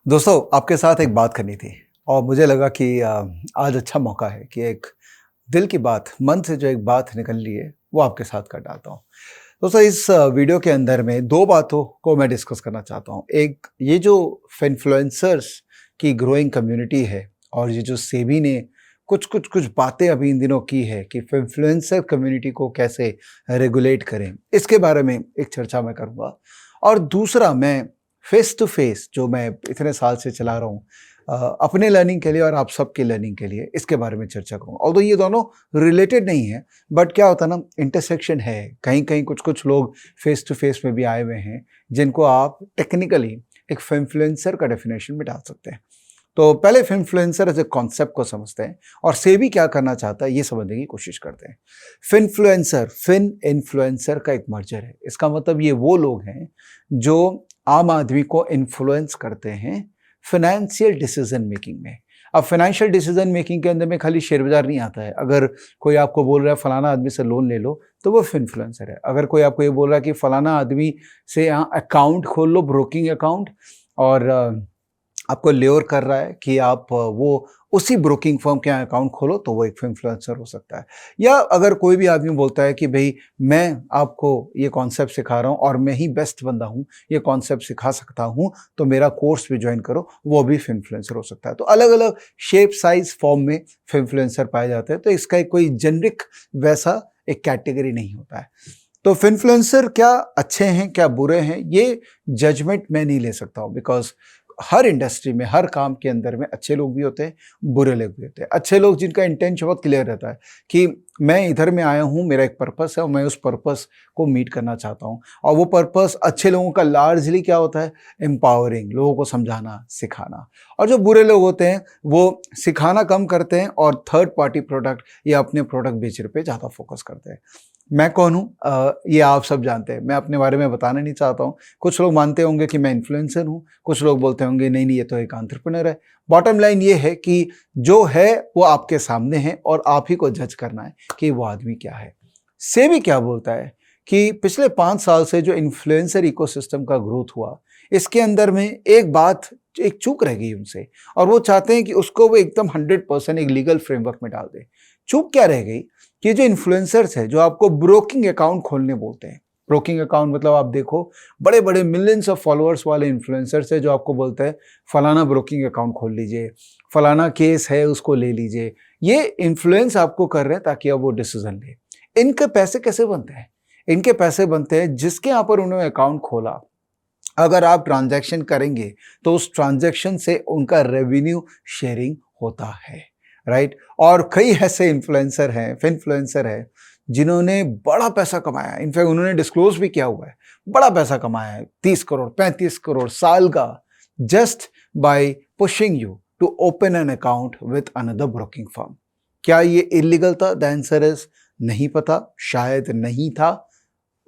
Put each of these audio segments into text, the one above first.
दोस्तों, आपके साथ एक बात करनी थी और मुझे लगा कि आज अच्छा मौका है कि एक दिल की बात, मन से जो एक बात निकल रही है, वो आपके साथ कर डालता हूँ। दोस्तों, इस वीडियो के अंदर में 2 बातों को मैं डिस्कस करना चाहता हूँ। एक, ये जो इन्फ्लुएंसर्स की ग्रोइंग कम्युनिटी है और ये जो सेबी ने कुछ बातें अभी इन दिनों की है कि इन्फ्लुएंसर कम्युनिटी को कैसे रेगुलेट करें, इसके बारे में एक चर्चा मैं करूँगा। और दूसरा, मैं फेस टू फेस जो मैं इतने साल से चला रहा हूँ अपने लर्निंग के लिए और आप सबकी लर्निंग के लिए, इसके बारे में चर्चा करूँगा। ऑल्दो ये दोनों रिलेटेड नहीं है, बट क्या होता है ना, इंटरसेक्शन है। कहीं-कहीं कुछ-कुछ लोग फेस टू फेस में भी आए हुए हैं, जिनको आप टेक्निकली एक इन्फ्लुएंसर का डेफिनेशन में डाल सकते हैं। तो पहले इन्फ्लुएंसर एज ए कॉन्सेप्ट को समझते हैं और सेबी क्या करना चाहता है, ये समझने की कोशिश करते हैं। इन्फ्लुएंसर का एक मर्जर है। इसका मतलब ये वो लोग हैं जो आम आदमी को इन्फ्लुएंस करते हैं फाइनेंशियल डिसीजन मेकिंग में। अब फाइनेंशियल डिसीजन मेकिंग के अंदर में खाली शेयर बाजार नहीं आता है। अगर कोई आपको बोल रहा है फलाना आदमी से लोन ले लो, तो वो इन्फ्लुएंसर है। अगर कोई आपको ये बोल रहा है कि फलाना आदमी से यहाँ अकाउंट खोल लो, ब्रोकिंग अकाउंट, और आपको ल्योर कर रहा है कि आप वो उसी ब्रोकिंग फर्म के यहाँ अकाउंट खोलो, तो वो एक इन्फ्लुएंसर हो सकता है। या अगर कोई भी आदमी बोलता है कि भाई मैं आपको ये कॉन्सेप्ट सिखा रहा हूँ और मैं ही बेस्ट बंदा हूँ, ये कॉन्सेप्ट सिखा सकता हूँ, तो मेरा कोर्स भी ज्वाइन करो, वो भी इन्फ्लुएंसर हो सकता है। तो अलग अलग शेप, साइज, फॉर्म में इन्फ्लुएंसर पाए जाते हैं। तो इसका एक कोई जेनरिक वैसा एक कैटेगरी नहीं होता है। तो इन्फ्लुएंसर क्या अच्छे हैं, क्या बुरे हैं, ये जजमेंट मैं नहीं ले सकता हूँ, बिकॉज हर इंडस्ट्री में, हर काम के अंदर में अच्छे लोग भी होते हैं, बुरे लोग भी होते हैं। अच्छे लोग जिनका इंटेंशन बहुत क्लियर रहता है कि मैं इधर में आया हूँ, मेरा एक पर्पस है और मैं उस पर्पस को मीट करना चाहता हूँ। और वो पर्पस अच्छे लोगों का लार्जली क्या होता है, एम्पावरिंग, लोगों को समझाना, सिखाना। और जो बुरे लोग होते हैं वो सिखाना कम करते हैं और थर्ड पार्टी प्रोडक्ट या अपने प्रोडक्ट बेचने पे ज़्यादा फोकस करते हैं। मैं कौन हूँ, ये आप सब जानते हैं, मैं अपने बारे में बताना नहीं चाहता हूँ। कुछ लोग मानते होंगे कि मैं इन्फ्लुएंसर हूँ, कुछ लोग बोलते होंगे नहीं नहीं, ये तो एक एंटरप्रेन्योर है। बॉटम लाइन ये है कि जो है वो आपके सामने है और आप ही को जज करना है कि वो आदमी क्या है। सेबी क्या बोलता है कि पिछले 5 साल से जो इन्फ्लुएंसर इकोसिस्टम का ग्रोथ हुआ, इसके अंदर में एक बात, एक चूक रह गई उनसे, और वो चाहते हैं कि उसको वो एकदम 100% एक लीगल फ्रेमवर्क में डाल दे। चूक क्या रह गई कि जो इन्फ्लुएंसर्स है, जो आपको ब्रोकिंग अकाउंट खोलने बोलते हैं, ब्रोकिंग अकाउंट मतलब आप देखो, बड़े बड़े मिलियंस ऑफ फॉलोअर्स वाले इन्फ्लुएंसर्स है जो आपको बोलते हैं फलाना ब्रोकिंग अकाउंट खोल लीजिए, फलाना केस है उसको ले लीजिए। ये इन्फ्लुएंस आपको कर रहे हैं ताकि आप वो डिसीजन ले। इनके पैसे कैसे बनते हैं? इनके पैसे बनते हैं जिसके यहाँ पर उन्होंने अकाउंट खोला, अगर आप ट्रांजैक्शन करेंगे तो उस ट्रांजैक्शन से उनका रेवेन्यू शेयरिंग होता है, राइट। और कई ऐसे इन्फ्लुएंसर है जिन्होंने बड़ा पैसा कमाया है। इनफैक्ट उन्होंने डिस्क्लोज भी किया हुआ है, बड़ा पैसा कमाया है, 30 करोड़ 35 करोड़ साल का, just by pushing you to open an account with another broking firm. क्या ये इलीगल था? द आंसर इज नहीं पता, शायद नहीं था।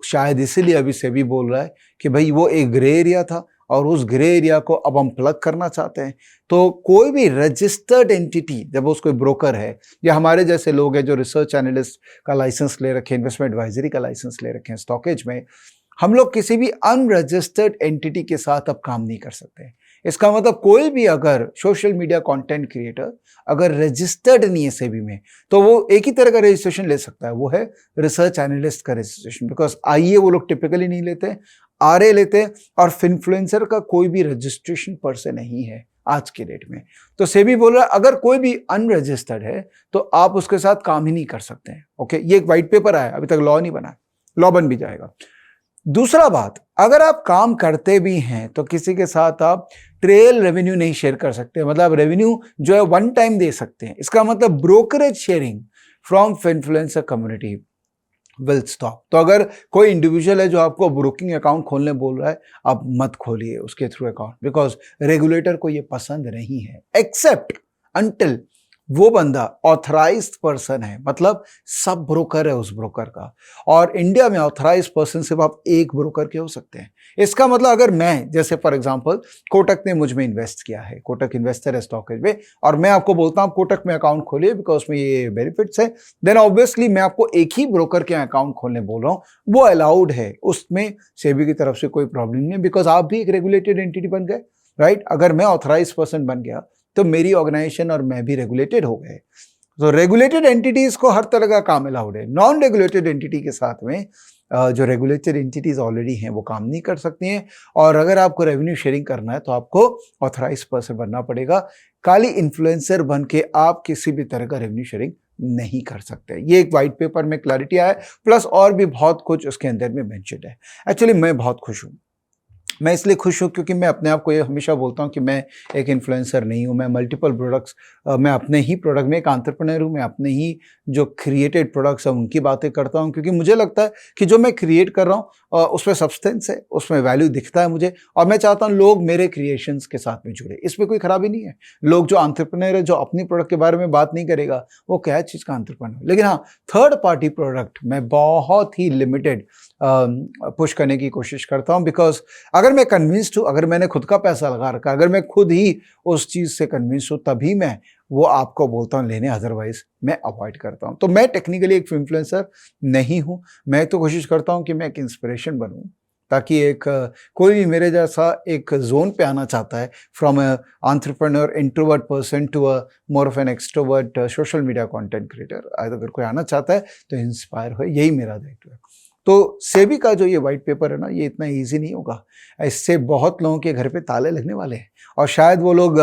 शायद इसीलिए अभी सेबी बोल रहा है कि भाई वो एक ग्रे एरिया था और उस ग्रे एरिया को अब हम प्लग करना चाहते हैं। तो कोई भी रजिस्टर्ड एंटिटी, जब उसको ब्रोकर है या हमारे जैसे लोग हैं जो रिसर्च एनालिस्ट का लाइसेंस ले रखे, इन्वेस्टमेंट एडवाइजरी का लाइसेंस ले रखे हैं स्टॉकेज में, हम लोग किसी भी अनरजिस्टर्ड एंटिटी के साथ अब काम नहीं कर सकते। इसका मतलब कोई भी अगर सोशल मीडिया कंटेंट क्रिएटर अगर रजिस्टर्ड नहीं है सेबी में, तो वो एक ही तरह का रजिस्ट्रेशन ले सकता है, वो है रिसर्च एनालिस्ट का रजिस्ट्रेशन। बिकॉज आईए वो लोग टिपिकली नहीं लेते, आरए लेते हैं, और इन्फ्लुएंसर का कोई भी रजिस्ट्रेशन पर से नहीं है आज के डेट में। तो सेबी बोल रहा है अगर कोई भी अनरजिस्टर्ड है तो आप उसके साथ काम ही नहीं कर सकते हैं। ओके, ये एक व्हाइट पेपर आया, अभी तक लॉ नहीं बना, लॉ बन भी जाएगा। दूसरा बात, अगर आप काम करते भी हैं तो किसी के साथ आप ट्रेल रेवेन्यू नहीं शेयर कर सकते, मतलब रेवेन्यू जो है वन टाइम दे सकते हैं। इसका मतलब brokerage sharing from influencer community will stop. तो अगर कोई इंडिविजुअल है जो आपको ब्रोकिंग अकाउंट खोलने बोल रहा है, आप मत खोलिए उसके थ्रू अकाउंट, बिकॉज रेगुलेटर को ये पसंद नहीं है, एक्सेप्ट अंटिल वो बंदा ऑथराइज्ड पर्सन है, मतलब सब ब्रोकर है उस ब्रोकर का। और इंडिया में ऑथराइज्ड पर्सन सिर्फ आप एक ब्रोकर के हो सकते हैं। इसका मतलब अगर मैं, जैसे फॉर एग्जांपल कोटक ने मुझ में इन्वेस्ट किया है, कोटक इन्वेस्टर है स्टॉकेज में, और मैं आपको बोलता हूं कोटक में अकाउंट खोलिए बिकॉज में ये बेनिफिट्स है, देन ऑब्वियसली मैं आपको एक ही ब्रोकर के अकाउंट खोलने बोल रहा हूं, वो अलाउड है, उसमें सेबी की तरफ से कोई प्रॉब्लम नहीं है, बिकॉज आप भी एक रेगुलेटेड एंटिटी बन गए। राइट? अगर मैं ऑथराइज पर्सन बन गया तो मेरी ऑर्गेनाइजेशन और मैं भी रेगुलेटेड हो गए। तो रेगुलेटेड एंटिटीज को हर तरह का काम अलाउड है। नॉन रेगुलेटेड एंटिटी के साथ में जो रेगुलेटेड एंटिटीज ऑलरेडी हैं वो काम नहीं कर सकती हैं। और अगर आपको रेवेन्यू शेयरिंग करना है तो आपको ऑथराइज पर्सन बनना पड़ेगा। काली इन्फ्लुएंसर बन के आप किसी भी तरह का रेवेन्यू शेयरिंग नहीं कर सकते। ये एक वाइट पेपर में क्लैरिटी आया, प्लस और भी बहुत कुछ उसके अंदर में मेंशन्ड है। एक्चुअली मैं बहुत खुश हूँ। मैं इसलिए खुश हूँ क्योंकि मैं अपने आप को ये हमेशा बोलता हूँ कि मैं एक इन्फ्लुएंसर नहीं हूँ। मैं मल्टीपल प्रोडक्ट्स, मैं अपने ही प्रोडक्ट में एक एंटरप्रेन्योर हूँ। मैं अपने ही जो क्रिएटेड प्रोडक्ट्स हैं उनकी बातें करता हूँ, क्योंकि मुझे लगता है कि जो मैं क्रिएट कर रहा हूँ उसमें सब्सटेंस है, उसमें वैल्यू दिखता है मुझे, और मैं चाहता हूँ लोग मेरे क्रिएशंस के साथ में जुड़े। इसमें कोई खराबी नहीं है। लोग जो एंटरप्रेन्योर है, जो अपनी प्रोडक्ट के बारे में बात नहीं करेगा, वो क्या चीज़ का एंटरप्रेन्योर। लेकिन हाँ, थर्ड पार्टी प्रोडक्ट मैं बहुत ही लिमिटेड पुश करने की कोशिश करता हूँ, बिकॉज अगर मैं कन्विंस्ड हूँ, अगर मैंने खुद का पैसा लगा रखा, अगर मैं खुद ही उस चीज़ से कन्विंस हूँ, तभी मैं वो आपको बोलता हूँ लेने, अदरवाइज मैं अवॉइड करता हूँ। तो मैं टेक्निकली एक इन्फ्लुएंसर नहीं हूँ। मैं तो कोशिश करता हूँ कि मैं एक इंस्पिरेशन बनूँ, ताकि एक कोई भी मेरे जैसा एक जोन पे आना चाहता है, from a entrepreneur introvert person to a more of an extrovert social media content creator, अगर कोई आना चाहता है तो इंस्पायर हो, यही मेरा दायित्व है। तो सेबी का जो ये वाइट पेपर है ना, ये इतना इजी नहीं होगा। इससे बहुत लोगों के घर पे ताले लगने वाले हैं, और शायद वो लोग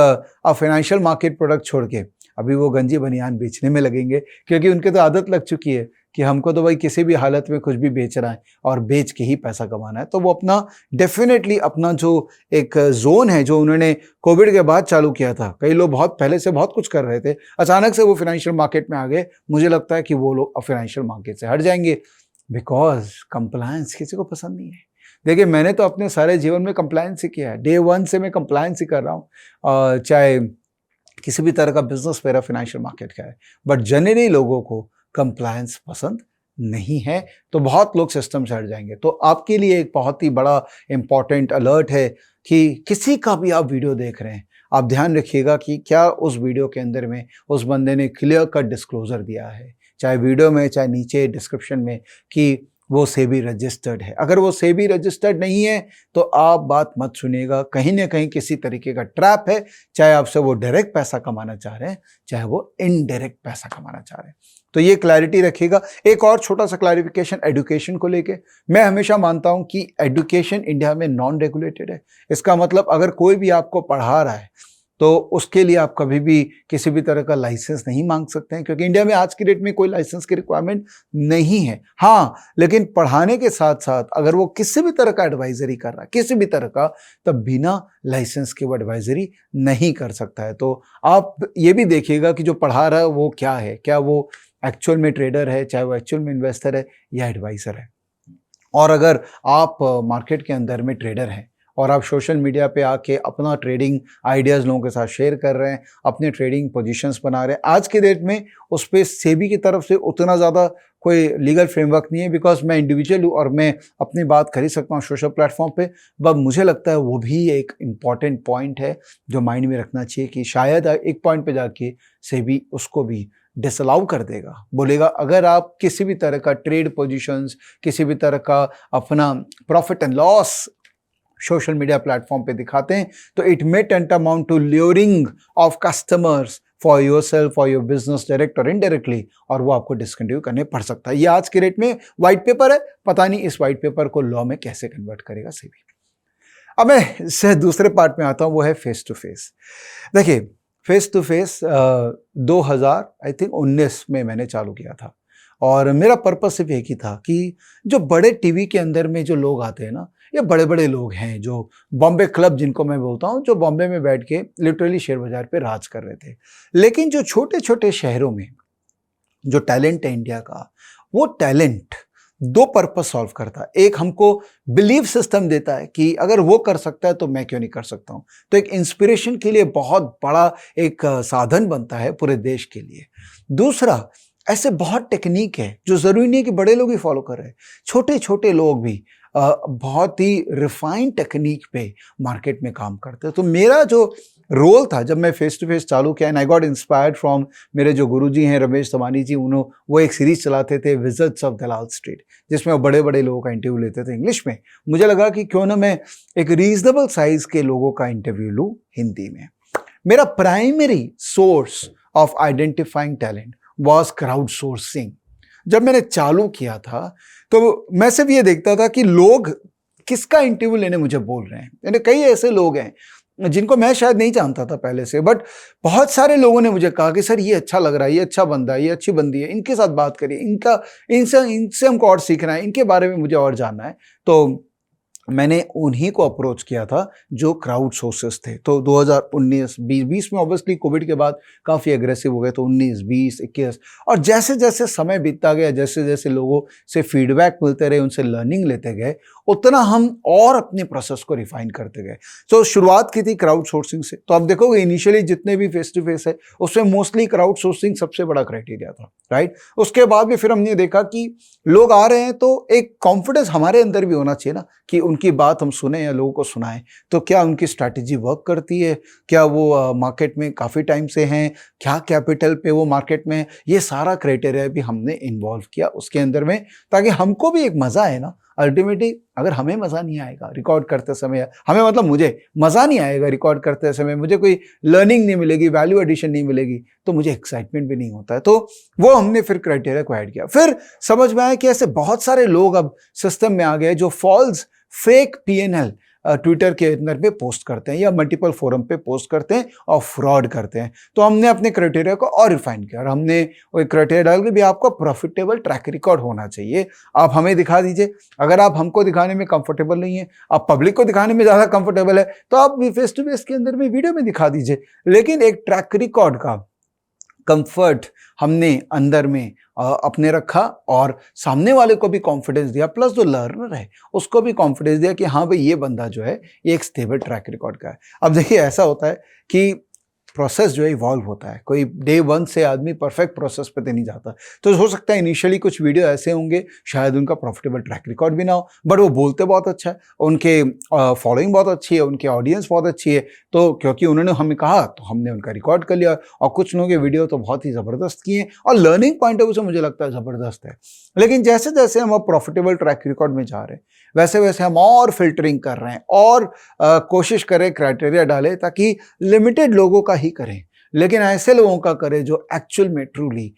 फाइनेंशियल मार्केट प्रोडक्ट छोड़ के अभी वो गंजी बनियान बेचने में लगेंगे, क्योंकि उनके तो आदत लग चुकी है कि हमको तो भाई किसी भी हालत में कुछ भी बेचना है और बेच के ही पैसा कमाना है। तो वो अपना डेफिनेटली अपना जो एक जोन है, जो उन्होंने कोविड के बाद चालू किया था, कई लोग बहुत पहले से बहुत कुछ कर रहे थे, अचानक से वो फाइनेंशियल मार्केट में आ गए। मुझे लगता है कि वो लोग अब फाइनेंशियल मार्केट से हट जाएंगे, बिकॉज कंप्लायंस किसी को पसंद नहीं है। देखिए, मैंने तो अपने सारे जीवन में कंप्लायंस ही किया है। डे वन से मैं कंप्लायंस ही कर रहा हूँ, चाहे किसी भी तरह का बिजनेस मेरा फाइनेंशियल मार्केट का है। बट जनरली लोगों को कंप्लायंस पसंद नहीं है, तो बहुत लोग सिस्टम से हट जाएंगे। तो आपके लिए एक बहुत ही बड़ा इंपॉर्टेंट अलर्ट है कि किसी का भी आप वीडियो देख रहे हैं, आप ध्यान रखिएगा कि क्या उस वीडियो के अंदर में उस बंदे ने क्लियर कट डिस्क्लोजर दिया है, चाहे वीडियो में चाहे नीचे डिस्क्रिप्शन में, कि वो सेबी रजिस्टर्ड है। अगर वो सेबी रजिस्टर्ड नहीं है तो आप बात मत सुनिएगा, कहीं ना कहीं किसी तरीके का ट्रैप है। चाहे आपसे वो डायरेक्ट पैसा कमाना चाह रहे हैं, चाहे वो इनडायरेक्ट पैसा कमाना चाह रहे हैं। तो ये क्लैरिटी रखिएगा। एक और छोटा सा क्लैरिफिकेशन एजुकेशन को लेके, मैं हमेशा मानता हूं कि एजुकेशन इंडिया में नॉन रेगुलेटेड है। इसका मतलब अगर कोई भी आपको पढ़ा रहा है तो उसके लिए आप कभी भी किसी भी तरह का लाइसेंस नहीं मांग सकते हैं, क्योंकि इंडिया में आज की डेट में कोई लाइसेंस की रिक्वायरमेंट नहीं है। हाँ, लेकिन पढ़ाने के साथ साथ अगर वो किसी भी तरह का एडवाइजरी कर रहा है, किसी भी तरह का, तब बिना लाइसेंस के वो एडवाइजरी नहीं कर सकता है। तो आप ये भी देखिएगा कि जो पढ़ा रहा है वो क्या है, क्या वो एक्चुअल में ट्रेडर है, चाहे वो एक्चुअल में इन्वेस्टर है या एडवाइजर है। और अगर आप मार्केट के अंदर में ट्रेडर हैं और आप सोशल मीडिया पे आके अपना ट्रेडिंग आइडियाज़ लोगों के साथ शेयर कर रहे हैं, अपने ट्रेडिंग पोजीशंस बना रहे हैं, आज के डेट में उस पर सेबी की तरफ से उतना ज़्यादा कोई लीगल फ्रेमवर्क नहीं है, बिकॉज मैं इंडिविजुअल हूँ और मैं अपनी बात कर ही सकता हूँ सोशल प्लेटफॉर्म पे। बट मुझे लगता है वो भी एक इम्पॉर्टेंट पॉइंट है जो माइंड में रखना चाहिए, कि शायद एक पॉइंट पे जाके सेबी उसको भी डिसअलाउ कर देगा, बोलेगा अगर आप किसी भी तरह का ट्रेड पोजीशंस, किसी भी तरह का अपना profit and loss social media platform पे दिखाते हैं, तो it may tantamount to luring of customers for yourself, for your business, direct और इनडायरेक्टली, और वो आपको डिसकंटिन्यू करने पड़ सकता है। ये आज के रेट में व्हाइट पेपर है, पता नहीं इस व्हाइट पेपर को लॉ में कैसे कन्वर्ट करेगा सेबी। अब मैं इससे दूसरे पार्ट में आता हूँ, वो है फेस टू फेस। देखिए, फेस टू फेस 2019 में मैंने चालू किया था, और मेरा पर्पस सिर्फ एक ही था कि जो बड़े टीवी के अंदर में जो लोग आते हैं ना, ये बड़े बड़े लोग हैं, जो बॉम्बे क्लब जिनको मैं बोलता हूँ, जो बॉम्बे में बैठ के लिटरली शेयर बाजार पे राज कर रहे थे। लेकिन जो छोटे छोटे शहरों में जो टैलेंट है इंडिया का, वो टैलेंट दो पर्पस सॉल्व करता है। एक, हमको बिलीव सिस्टम देता है कि अगर वो कर सकता है तो मैं क्यों नहीं कर सकता हूँ, तो एक इंस्पिरेशन के लिए बहुत बड़ा एक साधन बनता है पूरे देश के लिए। दूसरा, ऐसे बहुत टेक्निक है जो जरूरी नहीं है कि बड़े लोग ही फॉलो कर रहे हैं, छोटे छोटे लोग भी बहुत ही रिफाइंड टेक्निक पे मार्केट में काम करते हैं। तो मेरा जो रोल था जब मैं फेस टू फेस चालू किया, and I got inspired from मेरे जो गुरुजी हैं रमेश तमानी जी, उन्होंने वो एक सीरीज चलाते थे विजिट्स ऑफ दलाल स्ट्रीट, जिसमें वो बड़े बड़े लोगों का इंटरव्यू लेते थे इंग्लिश में। मुझे लगा कि क्यों ना मैं एक रीजनेबल साइज के लोगों का इंटरव्यू लूँ हिंदी में। मेरा primary source of identifying talent was crowd sourcing. जब मैंने चालू किया था तो मैं सिर्फ ये देखता था कि लोग किसका इंटरव्यू लेने मुझे बोल रहे हैं। यानी कई ऐसे लोग हैं जिनको मैं शायद नहीं जानता था पहले से, बट बहुत सारे लोगों ने मुझे कहा कि सर ये अच्छा लग रहा है, ये अच्छा बंदा है, ये अच्छी बंदी है, इनके साथ बात करिए, इनसे हमको और सीखना है, इनके बारे में मुझे और जानना है। तो मैंने उन्हीं को अप्रोच किया था जो क्राउड सोर्सेस थे। तो 2019-20 में ऑब्वियसली कोविड के बाद काफ़ी एग्रेसिव हो गए, तो 19, 20, 21, और जैसे जैसे समय बीतता गया, जैसे जैसे लोगों से फीडबैक मिलते रहे, उनसे लर्निंग लेते गए, उतना हम और अपने प्रोसेस को रिफाइन करते गए। तो शुरुआत की थी क्राउड सोर्सिंग से। तो आप देखोगे इनिशियली जितने भी फेस टू फेस है उसमें मोस्टली क्राउड सोर्सिंग सबसे बड़ा क्राइटेरिया था, राइट। उसके बाद भी फिर हमने देखा कि लोग आ रहे हैं तो एक कॉन्फिडेंस हमारे अंदर भी होना चाहिए ना, कि उनकी बात हम सुने या लोगों को सुनाएं। तो क्या उनकी स्ट्रैटेजी वर्क करती है, क्या वो मार्केट में काफ़ी टाइम से हैं, क्या कैपिटल पे वो मार्केट में है, ये सारा क्राइटेरिया भी हमने इन्वॉल्व किया उसके अंदर में, ताकि हमको भी एक मज़ा आए ना। अल्टीमेटली अगर हमें मज़ा नहीं आएगा रिकॉर्ड करते समय, हमें मतलब मुझे मज़ा नहीं आएगा रिकॉर्ड करते समय, मुझे कोई लर्निंग नहीं मिलेगी, वैल्यू एडिशन नहीं मिलेगी, तो मुझे एक्साइटमेंट भी नहीं होता है। तो वो हमने फिर क्राइटेरिया को ऐड किया। फिर समझ में आया कि ऐसे बहुत सारे लोग अब सिस्टम में आ गए जो फॉल्स फेक PNL ट्विटर के अंदर पे पोस्ट करते हैं या मल्टीपल फोरम पे पोस्ट करते हैं और फ्रॉड करते हैं। तो हमने अपने क्राइटेरिया को और रिफाइन किया, और हमने वो क्राइटेरिया डाल के भी आपको प्रॉफिटेबल ट्रैक रिकॉर्ड होना चाहिए। आप हमें दिखा दीजिए, अगर आप हमको दिखाने में कंफर्टेबल नहीं है, आप पब्लिक को दिखाने में ज़्यादा कंफर्टेबल है, तो आप फेस टू फेस के अंदर में वीडियो में दिखा दीजिए, लेकिन एक ट्रैक रिकॉर्ड का कंफर्ट हमने अंदर में अपने रखा, और सामने वाले को भी कॉन्फिडेंस दिया, प्लस जो लर्नर है उसको भी कॉन्फिडेंस दिया कि हाँ भाई ये बंदा जो है ये एक स्टेबल ट्रैक रिकॉर्ड का है। अब देखिए ऐसा होता है कि प्रोसेस जो है इवॉल्व होता है, कोई डे 1 से आदमी परफेक्ट प्रोसेस पे नहीं जाता। तो हो सकता है इनिशियली कुछ वीडियो ऐसे होंगे शायद उनका प्रॉफिटेबल ट्रैक रिकॉर्ड भी ना हो, बट वो बोलते बहुत अच्छा है, उनके फॉलोइंग बहुत अच्छी है, उनकी ऑडियंस बहुत अच्छी है, तो क्योंकि उन्होंने हमें कहा तो हमने उनका रिकॉर्ड कर लिया। और कुछ लोगों के वीडियो तो बहुत ही ज़बरदस्त किए हैं और लर्निंग पॉइंट ऑफ व्यू से मुझे लगता है ज़बरदस्त है। लेकिन जैसे जैसे हम अब प्रॉफिटेबल ट्रैक रिकॉर्ड में जा रहे हैं, वैसे वैसे हम और फिल्टरिंग कर रहे हैं और कोशिश करें, क्राइटेरिया डालें ताकि लिमिटेड लोगों का ही करें, लेकिन ऐसे लोगों का करें जो एक्चुअल में ट्रूली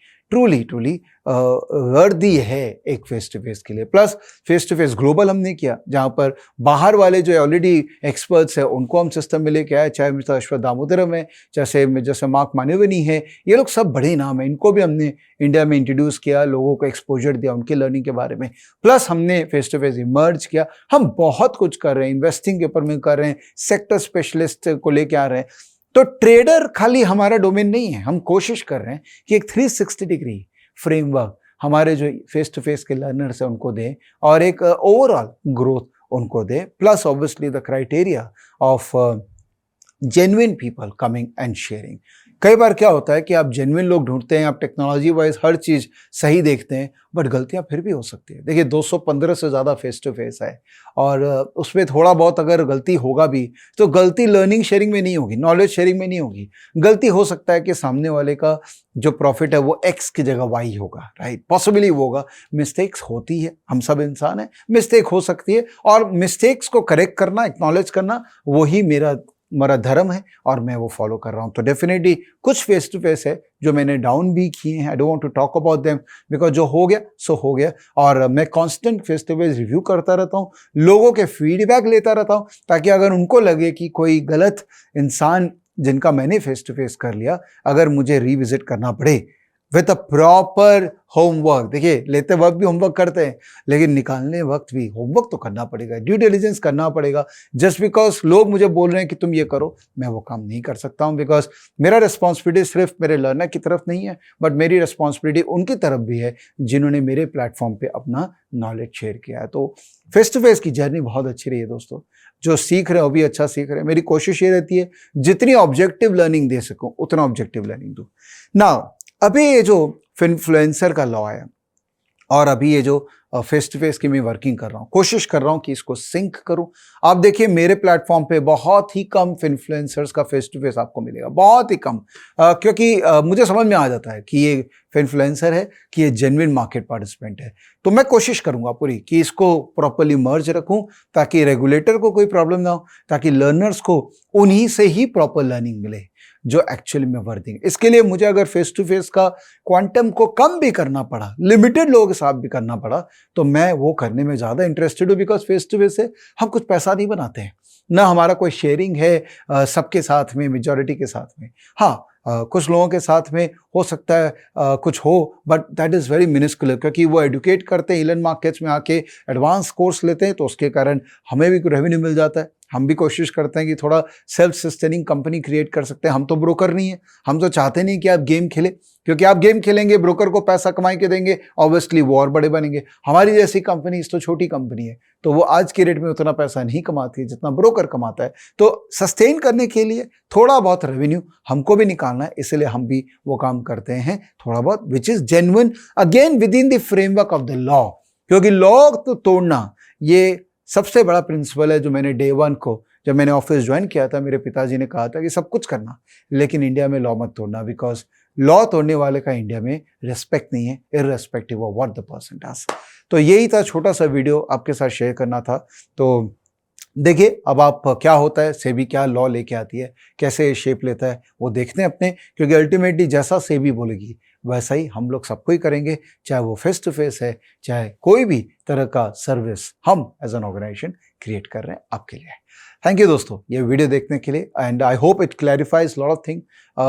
वर्दी है एक फेस टू फेस के लिए। Plus face to face global हमने किया, जहाँ पर बाहर वाले जो ऑलरेडी एक्सपर्ट्स हैं उनको हम सिस्टम में लेके आए, चाहे मिस्टर अश्वथ दामोदरम है, जैसे मार्क मान्यवनी है, ये लोग सब बड़े नाम हैं, इनको भी हमने इंडिया में इंट्रोड्यूस किया, लोगों को एक्सपोजर दिया उनके लर्निंग के बारे में। प्लस हमने फेस टू फेस इमर्ज किया। हम बहुत कुछ कर रहे हैं, इन्वेस्टिंग के ऊपर में कर रहे हैं, सेक्टर स्पेशलिस्ट को लेके आ रहे हैं। तो ट्रेडर खाली हमारा डोमेन नहीं है, हम कोशिश कर रहे हैं कि एक 360 डिग्री फ्रेमवर्क हमारे जो फेस टू फेस के लर्नर्स हैं उनको दें और एक ओवरऑल ग्रोथ उनको दें। Plus obviously the criteria of genuine people coming and sharing. कई बार क्या होता है कि आप जेन्युइन लोग ढूंढते हैं, आप टेक्नोलॉजी वाइज हर चीज़ सही देखते हैं, बट गलतियां फिर भी हो सकती है। देखिए 215 से ज़्यादा फेस टू फेस है और उसमें थोड़ा बहुत अगर गलती होगा भी तो गलती लर्निंग शेयरिंग में नहीं होगी, नॉलेज शेयरिंग में नहीं होगी। गलती हो सकता है कि सामने वाले का जो प्रॉफिट है वो X की जगह Y होगा, राइट, पॉसिबली वो होगा। मिस्टेक्स होती है, हम सब इंसान हैं, मिस्टेक हो सकती है और मिस्टेक्स को करेक्ट करना, एक्नॉलेज करना, वही मेरा धर्म है और मैं वो फॉलो कर रहा हूँ। तो डेफिनेटली कुछ फेस टू फेस है जो मैंने डाउन भी किए हैं, I don't want to talk about them because जो हो गया सो हो गया। और मैं constant face to face review करता रहता हूँ, लोगों के फीडबैक लेता रहता हूँ, ताकि अगर उनको लगे कि कोई गलत इंसान जिनका मैंने फेस टू फेस कर लिया, अगर मुझे रिविजिट करना पड़े विद अ प्रॉपर होमवर्क। देखिए लेते वक्त भी होमवर्क करते हैं, लेकिन निकालने वक्त भी होमवर्क तो करना पड़ेगा, ड्यू डिलिजेंस करना पड़ेगा। जस्ट बिकॉज लोग मुझे बोल रहे हैं कि तुम ये करो, मैं वो काम नहीं कर सकता हूँ, बिकॉज मेरा रिस्पॉन्सिबिलिटी सिर्फ मेरे लर्नर की तरफ नहीं है, बट मेरी रिस्पॉन्सिबिलिटी उनकी तरफ भी है जिन्होंने मेरे प्लेटफॉर्म पे अपना नॉलेज शेयर किया है। तो फेस टू फेस की जर्नी बहुत अच्छी रही है दोस्तों, जो सीख रहे हो भी अच्छा सीख रहे हैं। मेरी कोशिश ये रहती है जितनी ऑब्जेक्टिव लर्निंग दे सकूँ उतना ऑब्जेक्टिव लर्निंग दूँ। नाउ अभी ये जो इन्फ्लुएंसर का लॉ है और अभी ये जो फेस टू फेस की मैं वर्किंग कर रहा हूँ, कोशिश कर रहा हूँ कि इसको सिंक करूँ। आप देखिए मेरे प्लेटफॉर्म पे बहुत ही कम इन्फ्लुएंसर्स का फेस टू फेस आपको मिलेगा, बहुत ही कम, क्योंकि मुझे समझ में आ जाता है कि ये इन्फ्लुएंसर है, कि ये जेन्युइन मार्केट पार्टिसिपेंट है। तो मैं कोशिश करूंगा पूरी कि इसको प्रॉपर्ली मर्ज रखूं, ताकि रेगुलेटर को कोई प्रॉब्लम ना हो, ताकि लर्नर्स को उन्हीं से ही प्रॉपर लर्निंग मिले जो एक्चुअली में वर्थिंग। इसके लिए मुझे अगर फेस टू फेस का क्वांटम को कम भी करना पड़ा, लिमिटेड लोगों के साथ भी करना पड़ा, तो मैं वो करने में ज़्यादा इंटरेस्टेड हूँ, बिकॉज फेस टू फेस से हम कुछ पैसा नहीं बनाते हैं, ना हमारा कोई शेयरिंग है सबके साथ में, मेजॉरिटी के साथ में। हाँ, कुछ लोगों के साथ में हो सकता है कुछ हो, बट दैट इज़ वेरी मिनिस्कुलर, क्योंकि वो एडुकेट करते हैं, इलन मार्केट्स में आके एडवांस कोर्स लेते हैं, तो उसके कारण हमें भी रेवेन्यू मिल जाता है। हम भी कोशिश करते हैं कि थोड़ा सेल्फ सस्टेनिंग कंपनी क्रिएट कर सकते हैं। हम तो ब्रोकर नहीं है, हम तो चाहते नहीं कि आप गेम खेलें, क्योंकि आप गेम खेलेंगे, ब्रोकर को पैसा कमा के देंगे, ऑब्वियसली वो और बड़े बनेंगे। हमारी जैसी कंपनी तो छोटी कंपनी है, तो वो आज के रेट में उतना पैसा नहीं कमाती है जितना ब्रोकर कमाता है। तो सस्टेन करने के लिए थोड़ा बहुत रेवेन्यू हमको भी निकालना है, इसलिए हम भी वो काम करते हैं थोड़ा बहुत, which is genuine, again with in the framework of the law, क्योंकि लॉ तो तोड़ना ये सबसे बड़ा प्रिंसिपल है जो मैंने डे वन को, जब मैंने ऑफिस ज्वाइन किया था, मेरे पिताजी ने कहा था कि सब कुछ करना, लेकिन इंडिया में लॉ मत तोड़ना, बिकॉज लॉ तोड़ने वाले का इंडिया में रिस्पेक्ट नहीं है, irrespective of what the person does. तो यही था, छोटा सा वीडियो आपके साथ शेयर करना था। तो देखिए अब आप क्या होता है, सेबी क्या लॉ लेके आती है, कैसे शेप लेता है, वो देखते हैं अपने, क्योंकि अल्टीमेटली जैसा सेबी बोलेगी वैसा ही हम लोग सबको ही करेंगे, चाहे वो फेस टू फेस है, चाहे कोई भी तरह का सर्विस हम एज एन ऑर्गेनाइजेशन क्रिएट कर रहे हैं आपके लिए। थैंक यू दोस्तों ये वीडियो देखने के लिए, and I hope it clarifies lot of thing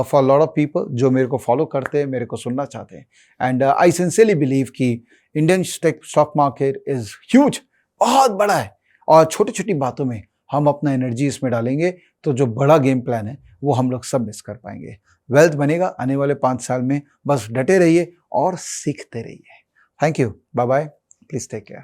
for lot of people जो मेरे को फॉलो करते हैं, मेरे को सुनना चाहते हैं। एंड आई सिंसियरली बिलीव कि Indian stock market is huge, बहुत बड़ा है, और छोटी छोटी बातों में हम अपना एनर्जी इसमें डालेंगे तो जो बड़ा गेम प्लान है वो हम लोग सब मिस कर पाएंगे। वेल्थ बनेगा आने वाले 5 साल में, बस डटे रहिए और सीखते रहिए। Thank you, bye bye, please take care.